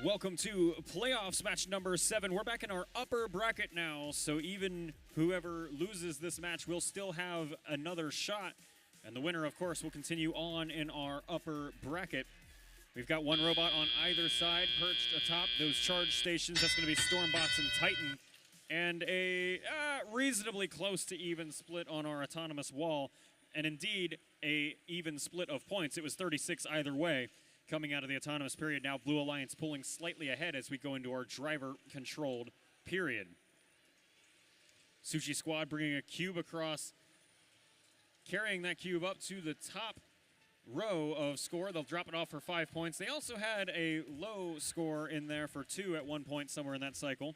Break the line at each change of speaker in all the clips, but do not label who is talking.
Welcome to playoffs match number 7. We're back in our upper bracket now, so even whoever loses this match will still have another shot. And the winner, of course, will continue on in our upper bracket. We've got one robot on either side perched atop those charge stations. That's going to be Stormbots and Titan. And a reasonably close to even split on our autonomous wall. And indeed, a even split of points. It was 36 either way. Coming out of the autonomous period now, Blue Alliance pulling slightly ahead as we go into our driver-controlled period. Sushi Squad bringing a cube across, carrying that cube up to the top row of score. They'll drop it off for 5 points. They also had a low score in there for 2 at one point somewhere in that cycle.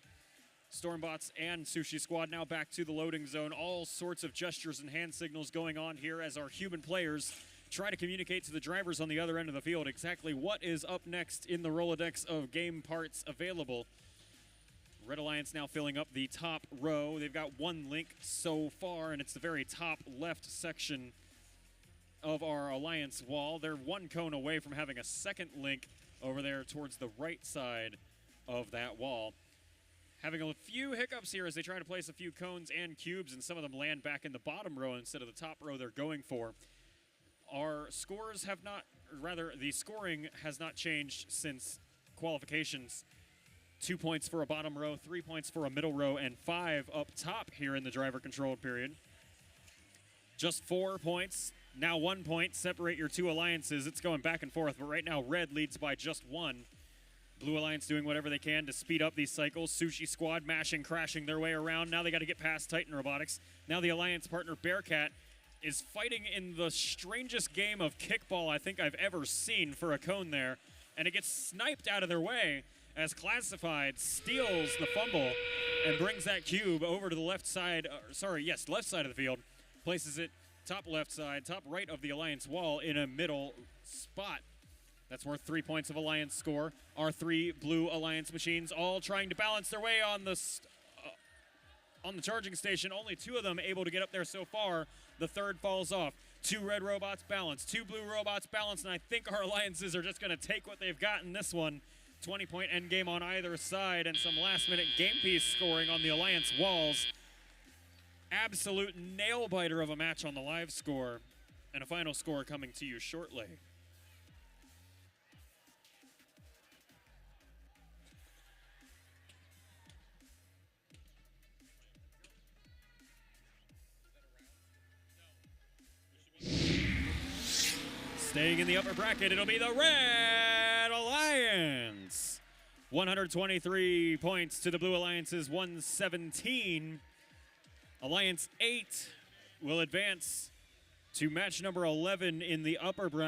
Stormbots and Sushi Squad now back to the loading zone. All sorts of gestures and hand signals going on here as our human players try to communicate to the drivers on the other end of the field exactly what is up next in the Rolodex of game parts available. Red Alliance now filling up the top row. They've got one link so far, and it's the very top left section of our Alliance wall. They're one cone away from having a second link over there towards the right side of that wall. Having a few hiccups here as they try to place a few cones and cubes, and some of them land back in the bottom row instead of the top row they're going for. Our scores have not, or rather, the scoring has not changed since qualifications. 2 points for a bottom row, 3 points for a middle row, and 5 up top here in the driver-controlled period. Just 4 points, now 1 point, separate your two alliances. It's going back and forth, but right now Red leads by just 1. Blue Alliance doing whatever they can to speed up these cycles. Sushi Squad mashing, crashing their way around. Now they got to get past Titan Robotics. Now the Alliance partner Bearcat is fighting in the strangest game of kickball I think I've ever seen for a cone there. And it gets sniped out of their way as Classified steals the fumble and brings that cube over to the left side, left side of the field. Places it top left side, top right of the Alliance wall in a middle spot. That's worth 3 points of Alliance score. Our 3 Blue Alliance machines all trying to balance their way on the charging station. Only 2 of them able to get up there so far. The third falls off. 2 red robots balance, 2 blue robots balance, and I think our alliances are just going to take what they've got in this one. 20-point endgame on either side, and some last-minute game piece scoring on the Alliance walls. Absolute nail-biter of a match on the live score, and a final score coming to you shortly. Staying in the upper bracket, it'll be the Red Alliance. 123 points to the Blue Alliance's 117. Alliance 8 will advance to match number 11 in the upper bracket.